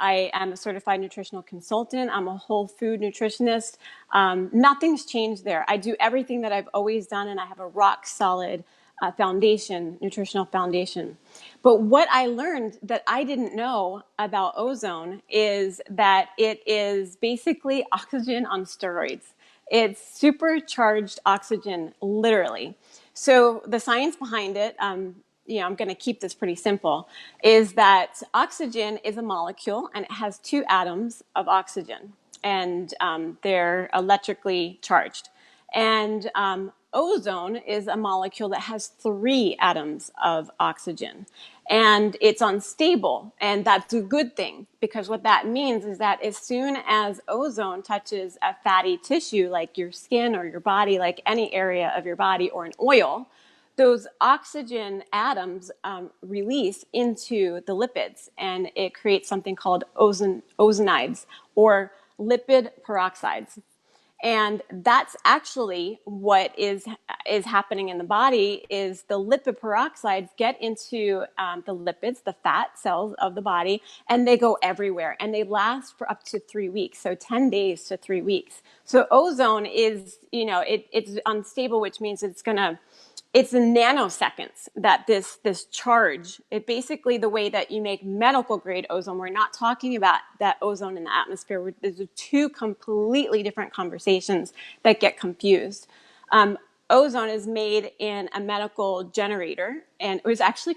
I am a certified nutritional consultant. I'm a whole food nutritionist. Nothing's changed there. I do everything that I've always done, and I have a rock solid foundation, nutritional foundation. But what I learned that I didn't know about ozone is that it is basically oxygen on steroids. It's supercharged oxygen, literally. So the science behind it, I'm going to keep this pretty simple, is that oxygen is a molecule and it has two atoms of oxygen, and they're electrically charged. And ozone is a molecule that has three atoms of oxygen, and it's unstable, and that's a good thing, because what that means is that as soon as ozone touches a fatty tissue like your skin or your body, like any area of your body, or an oil, those oxygen atoms release into the lipids, and it creates something called ozonides, or lipid peroxides. And that's actually what is happening in the body, is the lipid peroxides get into the lipids, the fat cells of the body, and they go everywhere, and they last for up to 3 weeks. So 10 days to 3 weeks. So ozone is, it's unstable, which means it's in nanoseconds that this charge, it basically, the way that you make medical grade ozone, we're not talking about that ozone in the atmosphere. There's two completely different conversations that get confused. Ozone is made in a medical generator, and it was actually,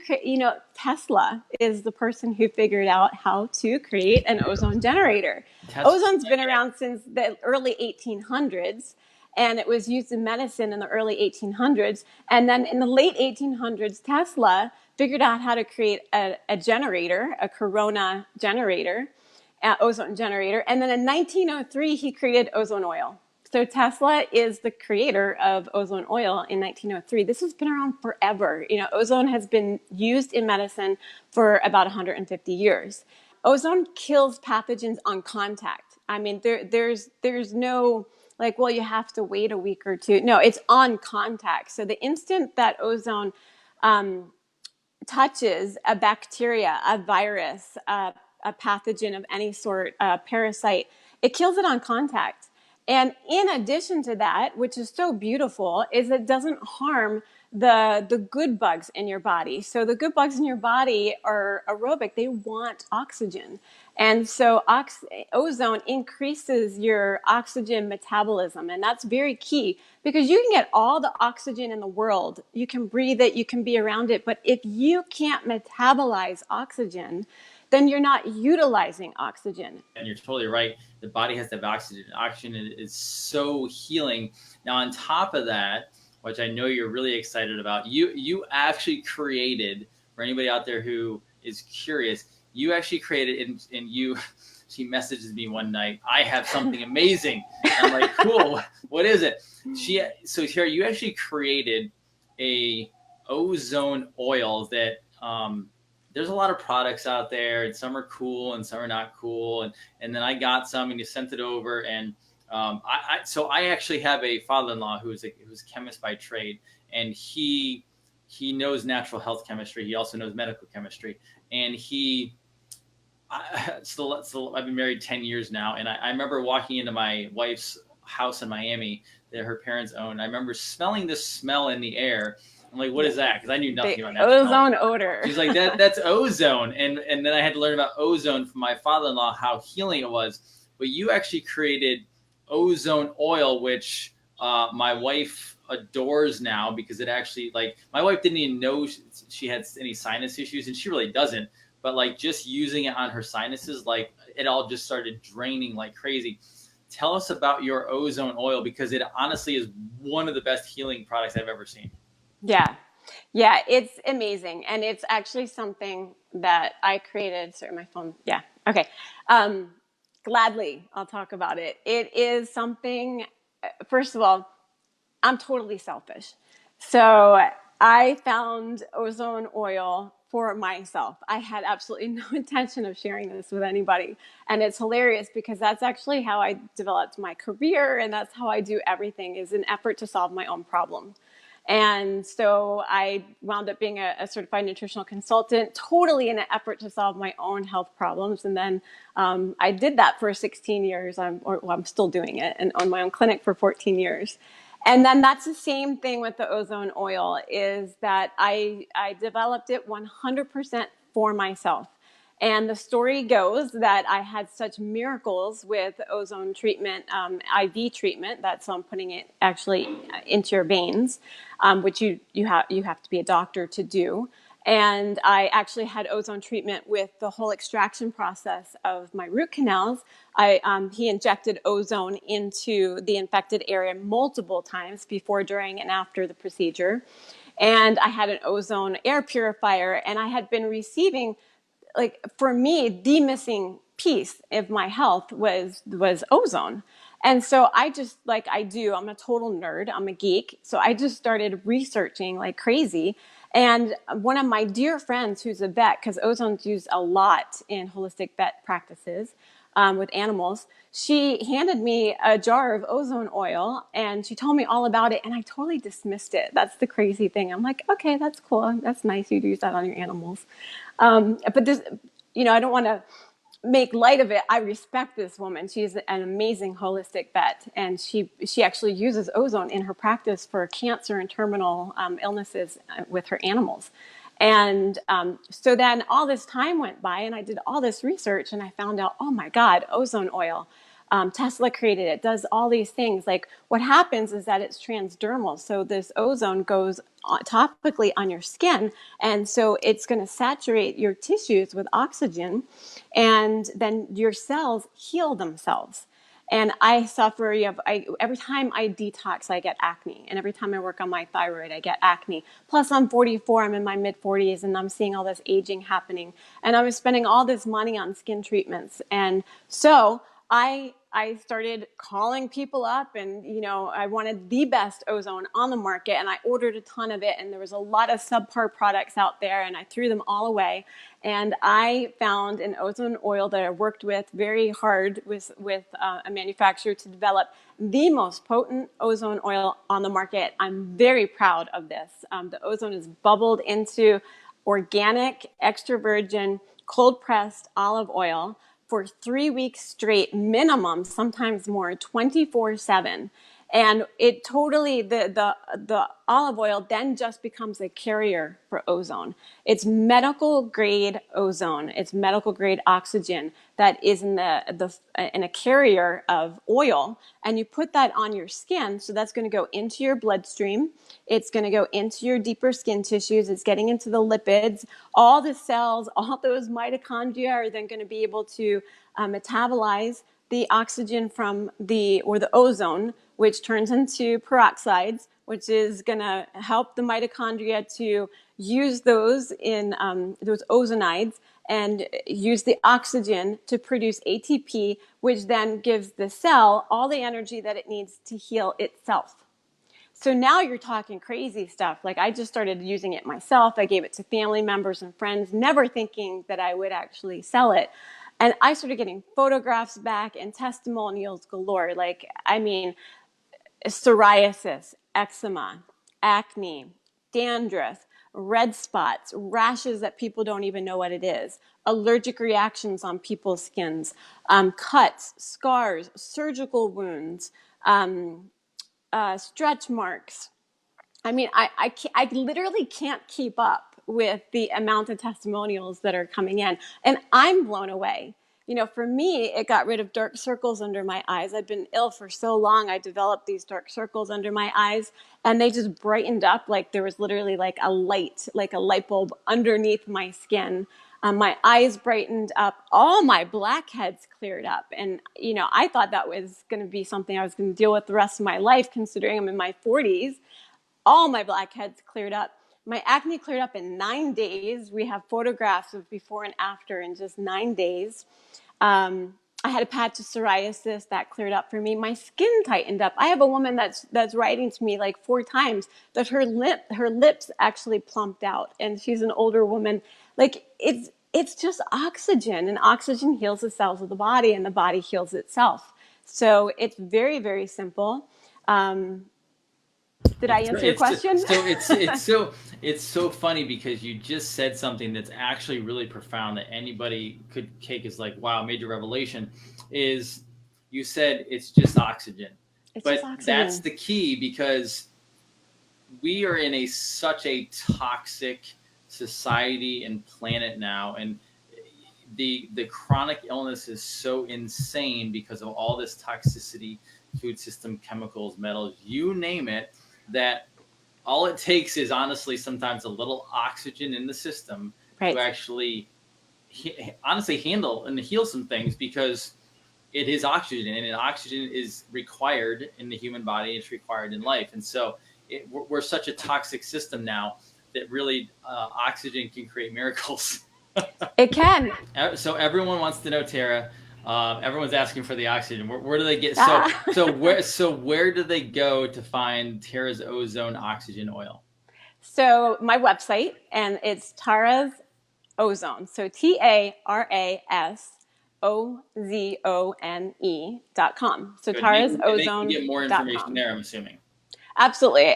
Tesla is the person who figured out how to create an ozone generator. Ozone's been around since the early 1800s. And it was used in medicine in the early 1800s. And then in the late 1800s, Tesla figured out how to create a generator, a corona generator, ozone generator. And then in 1903, he created ozone oil. So Tesla is the creator of ozone oil in 1903. This has been around forever. Ozone has been used in medicine for about 150 years. Ozone kills pathogens on contact. I mean, there's no, like, well, you have to wait a week or two. No, it's on contact. So the instant that ozone touches a bacteria, a virus, a pathogen of any sort, a parasite, it kills it on contact. And in addition to that, which is so beautiful, is it doesn't harm the good bugs in your body. So the good bugs in your body are aerobic. They want oxygen. And so ozone increases your oxygen metabolism. And that's very key, because you can get all the oxygen in the world. You can breathe it, you can be around it. But if you can't metabolize oxygen, then you're not utilizing oxygen. And you're totally right. The body has to have oxygen. Oxygen is so healing. Now, on top of that, which I know you're really excited about, you actually created, for anybody out there who is curious, you actually created, and she messages me one night, I have something amazing. I'm like, cool, what is it? So here, you actually created a ozone oil that, there's a lot of products out there, and some are cool and some are not cool. And then I got some, and you sent it over. And so I actually have a father-in-law who's a chemist by trade, and he knows natural health chemistry. He also knows medical chemistry. And I've been married 10 years now. And I remember walking into my wife's house in Miami that her parents owned. I remember smelling this smell in the air. I'm like, what is that? Because I knew nothing about that. Ozone odor. She's like, that's ozone. And then I had to learn about ozone from my father-in-law, how healing it was. But you actually created ozone oil, which my wife adores now, because it actually, like, my wife didn't even know she had any sinus issues, and she really doesn't. But like, just using it on her sinuses, like, it all just started draining like crazy. Tell us about your ozone oil, because it honestly is one of the best healing products I've ever seen. Yeah, it's amazing. And it's actually something that I created. Sorry, my phone. Yeah. Okay. Gladly, I'll talk about it. It is something, first of all, I'm totally selfish. So I found ozone oil for myself. I had absolutely no intention of sharing this with anybody. And it's hilarious, because that's actually how I developed my career. And that's how I do everything, is an effort to solve my own problem. And so I wound up being a certified nutritional consultant, totally in an effort to solve my own health problems. And then I did that for 16 years. I'm still doing it, and own my own clinic for 14 years. And then that's the same thing with the ozone oil, is that I developed it 100% for myself. And the story goes that I had such miracles with ozone treatment, IV treatment. That's putting it actually into your veins, which you have to be a doctor to do. And I actually had ozone treatment with the whole extraction process of my root canals. He injected ozone into the infected area multiple times before, during, and after the procedure. And I had an ozone air purifier, and I had been receiving, like, for me, the missing piece of my health was ozone. And so I just, like I do, I'm a total nerd, I'm a geek. So I just started researching like crazy. And one of my dear friends who's a vet, because ozone's used a lot in holistic vet practices with animals, she handed me a jar of ozone oil and she told me all about it, and I totally dismissed it. That's the crazy thing. I'm like, okay, that's cool. That's nice. You'd use that on your animals. But this, I don't want to make light of it. I respect this woman. She's an amazing holistic vet, and she actually uses ozone in her practice for cancer and terminal illnesses with her animals. And so then all this time went by, and I did all this research, and I found out, oh my God, ozone oil. Tesla created it, does all these things. Like, what happens is that it's transdermal. So this ozone goes topically on your skin. And so it's going to saturate your tissues with oxygen. And then your cells heal themselves. And I suffer, every time I detox, I get acne. And every time I work on my thyroid, I get acne. Plus, I'm 44, I'm in my mid 40s, and I'm seeing all this aging happening. And I was spending all this money on skin treatments. And so I started calling people up, and I wanted the best ozone on the market, and I ordered a ton of it, and there was a lot of subpar products out there, and I threw them all away. And I found an ozone oil that I worked with very hard with a manufacturer to develop the most potent ozone oil on the market. I'm very proud of this. The ozone is bubbled into organic, extra virgin, cold pressed olive oil for 3 weeks straight, minimum, sometimes more, 24/7. And it totally, the olive oil then just becomes a carrier for ozone. It's medical grade ozone. It's medical grade oxygen that is in a carrier of oil, and you put that on your skin. So that's going to go into your bloodstream. It's going to go into your deeper skin tissues. It's getting into the lipids. All the cells, all those mitochondria are then going to be able to metabolize the oxygen from the ozone, which turns into peroxides, which is going to help the mitochondria to use those in those ozonides and use the oxygen to produce ATP, which then gives the cell all the energy that it needs to heal itself. So now you're talking crazy stuff. Like, I just started using it myself. I gave it to family members and friends, never thinking that I would actually sell it. And I started getting photographs back and testimonials galore. Like, I mean, psoriasis, eczema, acne, dandruff, red spots, rashes that people don't even know what it is, allergic reactions on people's skins, cuts, scars, surgical wounds, stretch marks. I mean, I literally can't keep up with the amount of testimonials that are coming in, and I'm blown away. For me, it got rid of dark circles under my eyes. I'd been ill for so long. I developed these dark circles under my eyes, and they just brightened up. Like, there was literally like a light bulb underneath my skin. My eyes brightened up. All my blackheads cleared up. And, I thought that was going to be something I was going to deal with the rest of my life, considering I'm in my 40s. All my blackheads cleared up. My acne cleared up in 9 days. We have photographs of before and after in just 9 days. I had a patch of psoriasis that cleared up for me. My skin tightened up. I have a woman that's writing to me like 4 times that her lips actually plumped out, and she's an older woman. Like, it's just oxygen, and oxygen heals the cells of the body, and the body heals itself. So it's very, very simple. Did I answer your question? It's so funny because you just said something that's actually really profound that anybody could take as like, wow, major revelation. Is you said it's just oxygen, It's just but that's oxygen. the key because we are in such a toxic society and planet now, and the chronic illness is so insane because of all this toxicity, food system, chemicals, metals, you name it, that all it takes is honestly sometimes a little oxygen in the system to Right. actually honestly handle and heal some things, because it is oxygen, and oxygen is required in the human body. It's required in life. And so we're such a toxic system now that really oxygen can create miracles. It can. So everyone wants to know, Tara. Everyone's asking for the oxygen. Where do they get? Ah. So where do they go to find Tara's Ozone oxygen oil? So my website, and it's Tara's Ozone. So TARASOZONE.com. So Good. And they can get more information TarasOzone.com. there, I'm assuming. Absolutely.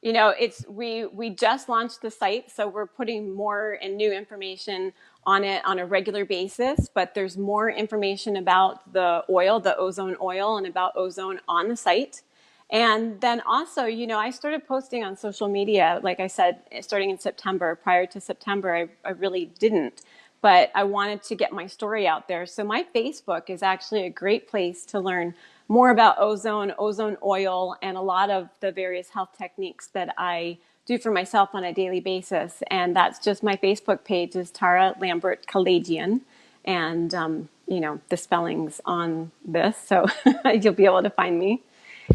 It's we just launched the site, so we're putting more and new information on it on a regular basis. But there's more information about the oil, the ozone oil, and about ozone on the site. And then also, I started posting on social media, like I said, starting in September. Prior to September, I really didn't, but I wanted to get my story out there. So my Facebook is actually a great place to learn more about ozone, ozone oil, and a lot of the various health techniques that I do for myself on a daily basis. And that's just my Facebook page is Tara Lambert Kalajian. And, the spelling's on this, so you'll be able to find me.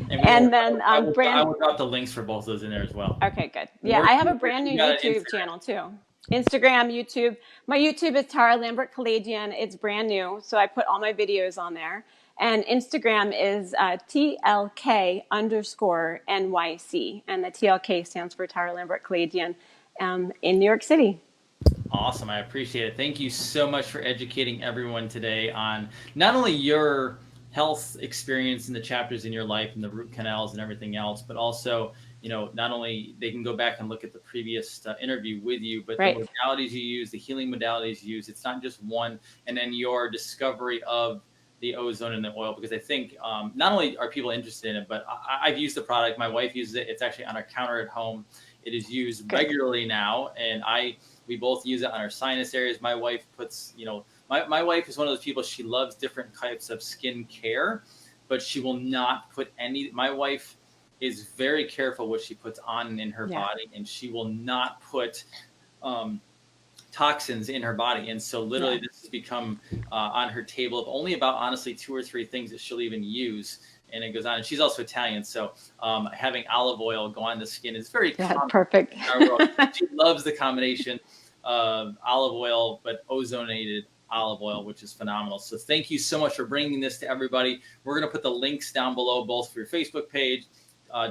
And then I will drop the links for both of those in there as well. Okay, good. Yeah, I have a brand new YouTube channel too. Instagram, YouTube. My YouTube is Tara Lambert Kalajian. It's brand new, so I put all my videos on there. And Instagram is TLK_NYC. And the TLK stands for Tara Lambert Kalajian in New York City. Awesome. I appreciate it. Thank you so much for educating everyone today on not only your health experience and the chapters in your life and the root canals and everything else, but also, not only they can go back and look at the previous interview with you, but right. The modalities you use, the healing modalities you use, it's not just one, and then your discovery of the ozone and the oil, because I think not only are people interested in it, but I've used the product. My wife uses it. It's actually on our counter at home. It is used regularly now, and we both use it on our sinus areas. My wife puts, my wife is one of those people, she loves different types of skin care, but she will not put my wife is very careful what she puts on in her body, and she will not put toxins in her body. And so literally this has become on her table of only about, honestly, 2 or 3 things that she'll even use. And it goes on. And she's also Italian, so having olive oil go on the skin is very common. Perfect. In our world. She loves the combination of olive oil, but ozonated olive oil, which is phenomenal. So thank you so much for bringing this to everybody. We're going to put the links down below, both for your Facebook page,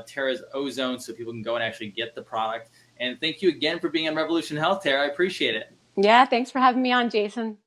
Tara's Ozone, so people can go and actually get the product. And thank you again for being on Revolution Health, Tara. I appreciate it. Yeah, thanks for having me on, Jason.